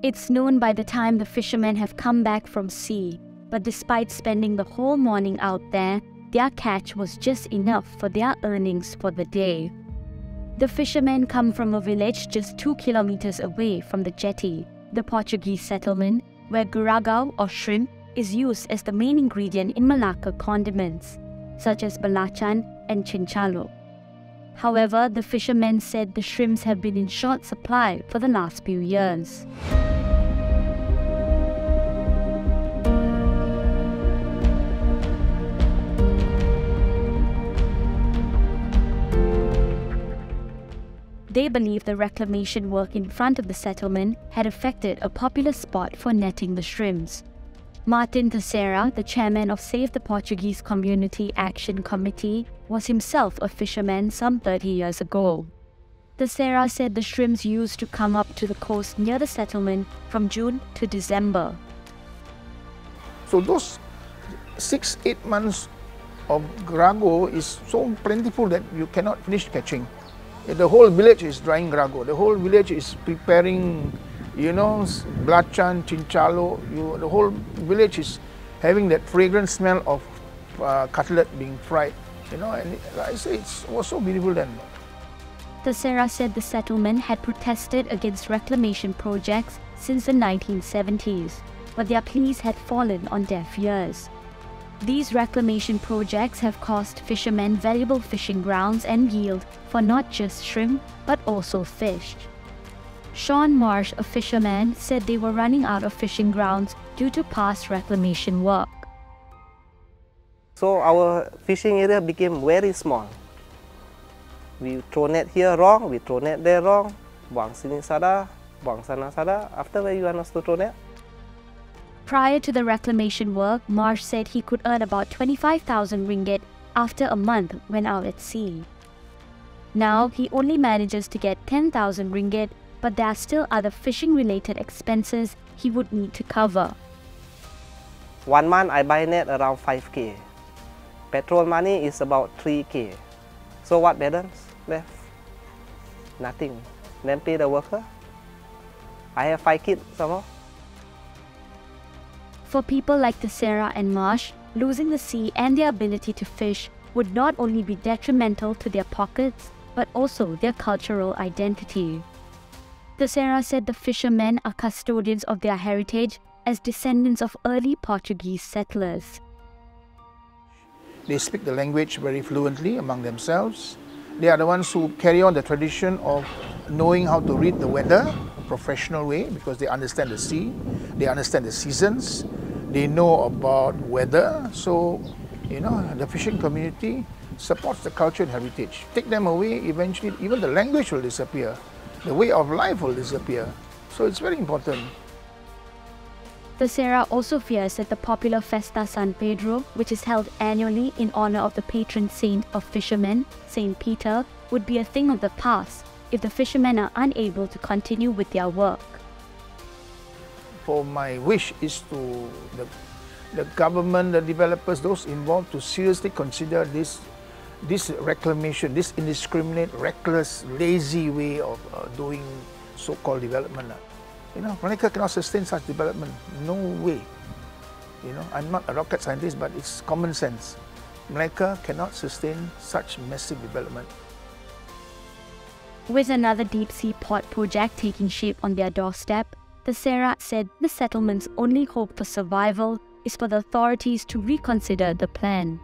It's noon by the time the fishermen have come back from sea, but despite spending the whole morning out there, their catch was just enough for their earnings for the day. The fishermen come from a village just 2 kilometers away from the jetty, the Portuguese settlement, where guragao or shrimp is used as the main ingredient in Malacca condiments, such as belacan and chinchalo. However, the fishermen said the shrimps have been in short supply for the last few years. They believe the reclamation work in front of the settlement had affected a popular spot for netting the shrimps. Martin Teixeira, the chairman of Save the Portuguese Community Action Committee, was himself a fisherman some 30 years ago. Teixeira said the shrimps used to come up to the coast near the settlement from June to December. So those 6-8 months of gurago is so plentiful that you cannot finish catching. The whole village is drying gurago. The whole village is preparing, belacan, chinchalo. The whole village is having that fragrant smell of cutlet being fried. And I say it was so beautiful then. Teixeira said the settlement had protested against reclamation projects since the 1970s, but their pleas had fallen on deaf ears. These reclamation projects have cost fishermen valuable fishing grounds and yield for not just shrimp, but also fish. Sean Marsh, a fisherman, said they were running out of fishing grounds due to past reclamation work. So our fishing area became very small. We throw net here wrong, we throw net there wrong. Buang sini sada, buang sana sada. After where you want us to throw net? Prior to the reclamation work, Marsh said he could earn about 25,000 ringgit after a month when out at sea. Now, he only manages to get 10,000 ringgit, but there are still other fishing-related expenses he would need to cover. 1 month I buy net around 5k. Petrol money is about 3k. So what balance left? Nothing. Then pay the worker. I have 5 kids somehow. For people like Teixeira and Marsh, losing the sea and their ability to fish would not only be detrimental to their pockets, but also their cultural identity. Teixeira said the fishermen are custodians of their heritage as descendants of early Portuguese settlers. They speak the language very fluently among themselves. They are the ones who carry on the tradition of knowing how to read the weather, a professional way, because they understand the sea, they understand the seasons, they know about weather. So, the fishing community supports the culture and heritage. Take them away, eventually even the language will disappear. The way of life will disappear. So it's very important. Teixeira also fears that the popular Festa San Pedro, which is held annually in honor of the patron saint of fishermen, Saint Peter, would be a thing of the past if the fishermen are unable to continue with their work. For my wish is to the government, the developers, those involved to seriously consider this reclamation, this indiscriminate, reckless, lazy way of doing so-called development. Malacca cannot sustain such development. No way. I'm not a rocket scientist, but it's common sense. Malacca cannot sustain such massive development. With another deep-sea port project taking shape on their doorstep, Teixeira said the settlement's only hope for survival is for the authorities to reconsider the plan.